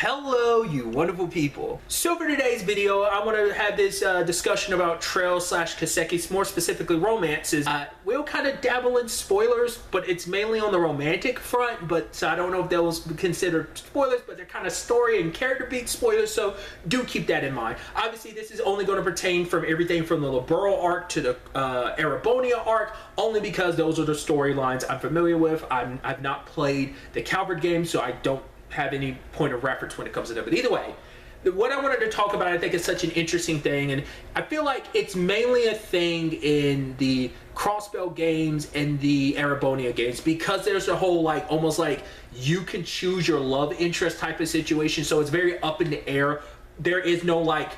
Hello, you wonderful people. So for today's video, I want to have this discussion about Trail/Kiseki, more specifically romances. We'll kind of dabble in spoilers, but it's mainly on the romantic front, so I don't know if those considered spoilers, but they're kind of story and character beat spoilers, so do keep that in mind. Obviously, this is only going to pertain from everything from the Liberl arc to the Erebonia arc, only because those are the storylines I'm familiar with. I've not played the Calvard game, so I don't have any point of reference when it comes to that. But either way, what I wanted to talk about, I think, is such an interesting thing, and I feel like it's mainly a thing in the crossbow games and the Erebonia games, because there's a whole almost like you can choose your love interest type of situation, so it's very up in the air. There is no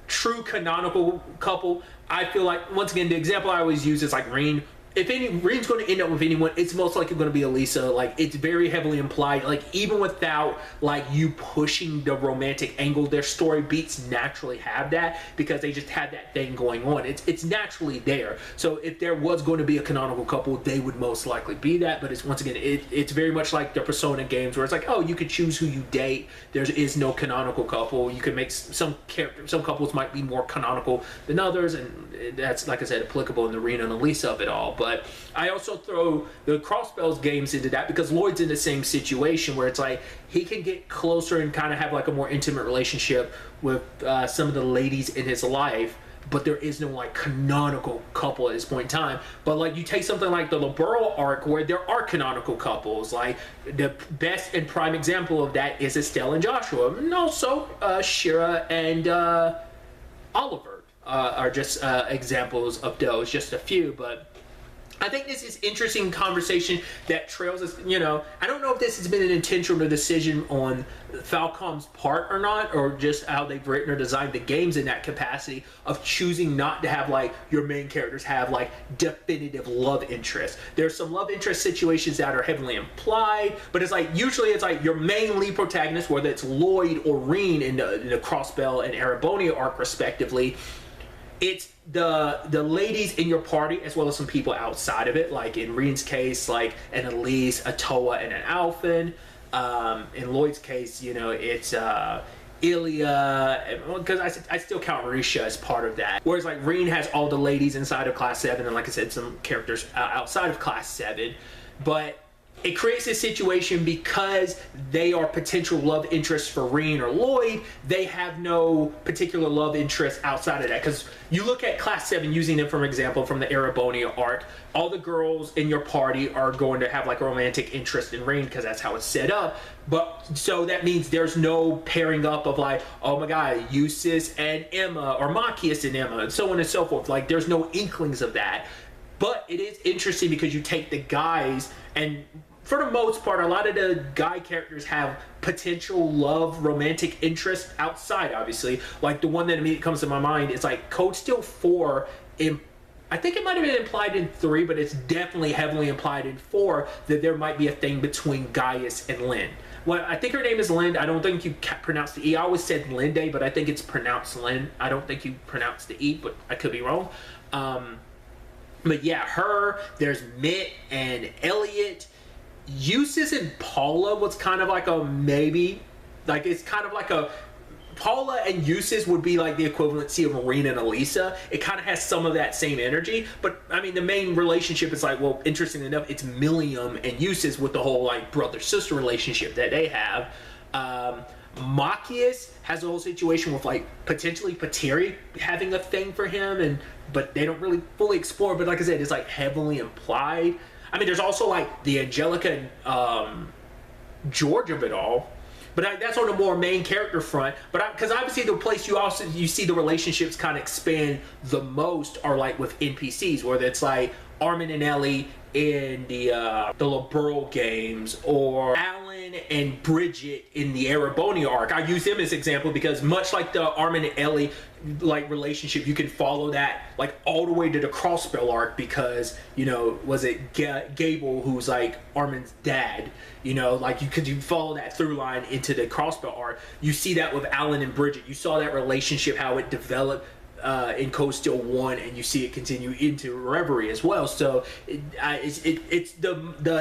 true canonical couple. I feel like, once again, the example I always use is like Rean. If Rean's going to end up with anyone, it's most likely going to be Elisa. It's very heavily implied. Even without you pushing the romantic angle, their story beats naturally have that, because they just have that thing going on. It's naturally there. So if there was going to be a canonical couple, they would most likely be that. But it's, once again, it's very much like the Persona games, where it's like, oh, you could choose who you date. There is no canonical couple. You can make some couples might be more canonical than others, and that's, like I said, applicable in the Rean and Elisa of it all. But I also throw the crossbows games into that, because Lloyd's in the same situation where it's like he can get closer and kind of have a more intimate relationship with some of the ladies in his life, but there is no canonical couple at this point in time. But you take something like the Liberl arc, where there are canonical couples. The best and prime example of that is Estelle and Joshua, and also Shira and Oliver are just examples of those, just a few. But I think this is interesting conversation that Trails is, I don't know if this has been an intentional decision on Falcom's part or not, or just how they've written or designed the games in that capacity of choosing not to have your main characters have definitive love interest. There's some love interest situations that are heavily implied, but it's usually it's your main lead protagonist, whether it's Lloyd or Rean in the Crossbell and Erebonia arc respectively. It's the ladies in your party, as well as some people outside of it, in Rean's case, an Elise, a Toa, and an Alphen. In Lloyd's case, it's Ilya, because I still count Risha as part of that. Whereas Rean has all the ladies inside of Class 7, and like I said, some characters outside of Class 7. But it creates a situation, because they are potential love interests for Rean or Lloyd, they have no particular love interest outside of that. Because you look at Class 7, using them for example from the Erebonia arc, all the girls in your party are going to have a romantic interest in Rean, because that's how it's set up. But so that means there's no pairing up of oh my god, Eustace and Emma, or Machias and Emma, and so on and so forth. There's no inklings of that. But it is interesting, because you take the guys, and for the most part, a lot of the guy characters have potential love, romantic interest outside, obviously. The one that immediately comes to my mind is Code Steel 4. I think it might have been implied in 3, but it's definitely heavily implied in 4 that there might be a thing between Gaius and Lynn. Well, I think her name is Lynn. I don't think you pronounce the E. I always said Linde, but I think it's pronounced Lynn. I don't think you pronounce the E, but I could be wrong. But yeah, her, there's Mitt and Elliot. Eustace and Paula was kind of a maybe. It's kind of a Paula and Eustace would be the equivalency of Rean and Elisa. It kind of has some of that same energy, but I mean the main relationship is well, interestingly enough, it's Milliam and Eustace, with the whole brother-sister relationship that they have. Machias has a whole situation with potentially Pateri having a thing for him, but they don't really fully explore. But like I said, it's heavily implied. I mean, there's also the Angelica and George of it all, but that's on a more main character front. But because obviously the place you see the relationships kind of expand the most are with NPCs, whether it's Armin and Ellie in the Liberl games, or Alan and Bridget in the Erebonia arc. I use them as an example because, much like the Armin and Ellie relationship, you can follow that all the way to the Crossbell arc, because was it Gable, who's Armin's dad, you follow that through line into the Crossbell arc. You see that with Alan and Bridget. You saw that relationship, how it developed in Code Steel 1, and you see it continue into Reverie as well. So it's the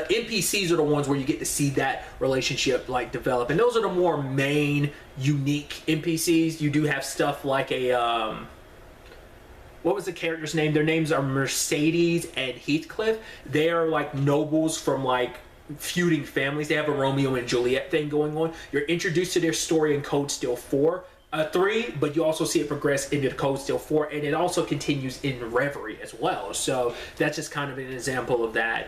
NPCs are the ones where you get to see that relationship like develop, and those are the more main unique NPCs. You do have stuff like a what was the character's name? Their names are Mercedes and Heathcliff. They are like nobles from like feuding families. They have a Romeo and Juliet thing going on. You're introduced to their story in Code Steel 3, but you also see it progress into Code Steel 4, and it also continues in Reverie as well. So that's just kind of an example of that.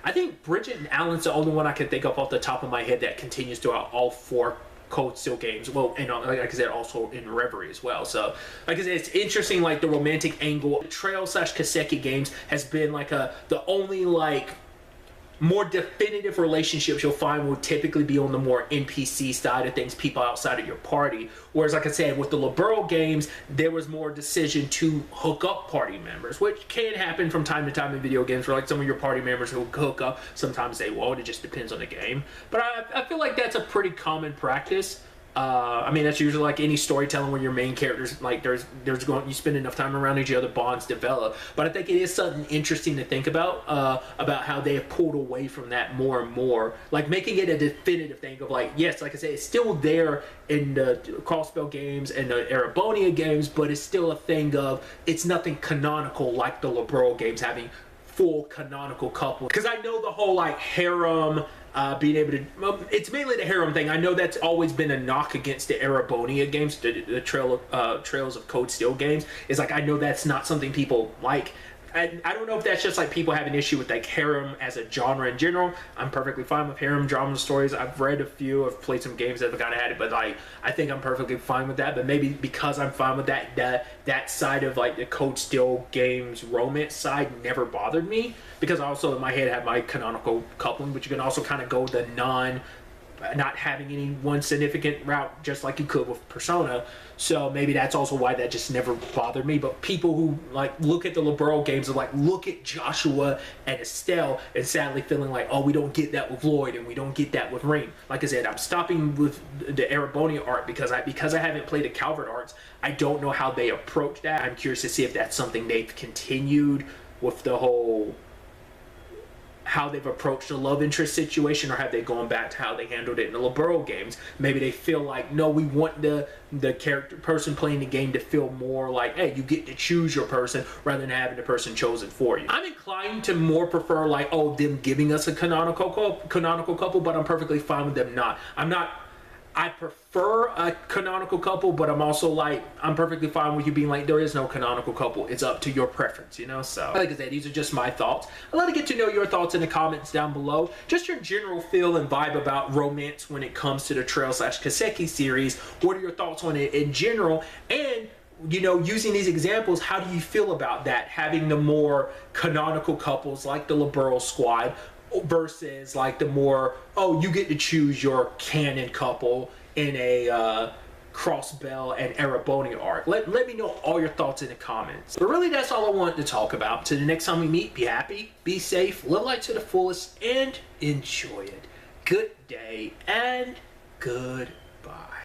I think Bridget and Alan's the only one I can think of off the top of my head that continues throughout all 4 Code Steel games. Well, and like I said, also in Reverie as well. So like I said, it's interesting, like the romantic angle. Trail / Kiseki games has been like the only like more definitive relationships you'll find will typically be on the more NPC side of things, people outside of your party. Whereas, like I said, with the Liberl games, there was more decision to hook up party members, which can happen from time to time in video games, where like some of your party members will hook up, sometimes they won't. It just depends on the game. But I feel like that's a pretty common practice. I mean, that's usually like any storytelling where your main characters, like there's going, you spend enough time around each other, bonds develop. But I think it is something interesting to think about how they have pulled away from that more and more, like making it a definitive thing of like, yes, like I said, it's still there in the Crossbell games and the Erebonia games, but it's still a thing of, it's nothing canonical like the Liberl games having full canonical couples. Because I know the whole like harem, being able to, well, it's mainly the harem thing. I know that's always been a knock against the Erebonia games, the Trails of Code Steel games. Is like, I know that's not something people like. I don't know if that's just like people have an issue with like harem as a genre in general. I'm perfectly fine with harem drama stories. I've read a few, I've played some games that have kind of had it, but like I think I'm perfectly fine with that. But maybe because I'm fine with that side of like the Code Steel games romance side never bothered me, because I also in my head have my canonical coupling, but you can also kind of go the not having any one significant route, just like you could with Persona. So maybe that's also why that just never bothered me. But people who like look at the Liberl games and like look at Joshua and Estelle and sadly feeling like, oh, we don't get that with Lloyd and we don't get that with Rean. Like I said, I'm stopping with the Erebonia art because I haven't played the Calvard arts. I don't know how they approach that. I'm curious to see if that's something they've continued with the whole, how they've approached the love interest situation, or have they gone back to how they handled it in the Liberl games. Maybe they feel like, no, we want the person playing the game to feel more like, hey, you get to choose your person rather than having the person chosen for you. I'm inclined to more prefer like, oh, them giving us a canonical couple, but I'm perfectly fine with them not. I prefer a canonical couple, but I'm also like, I'm perfectly fine with you being like, there is no canonical couple. It's up to your preference, you know? So, like I said, these are just my thoughts. I'd love to get to know your thoughts in the comments down below. Just your general feel and vibe about romance when it comes to the Trail / Kiseki series. What are your thoughts on it in general? And, you know, using these examples, how do you feel about that? Having the more canonical couples like the Liberl squad, versus like the more, oh, you get to choose your canon couple in a Crossbell and Erebonia arc. Let me know all your thoughts in the comments. But really, that's all I wanted to talk about. Till the next time we meet, be happy, be safe, live life to the fullest, and enjoy it. Good day and goodbye.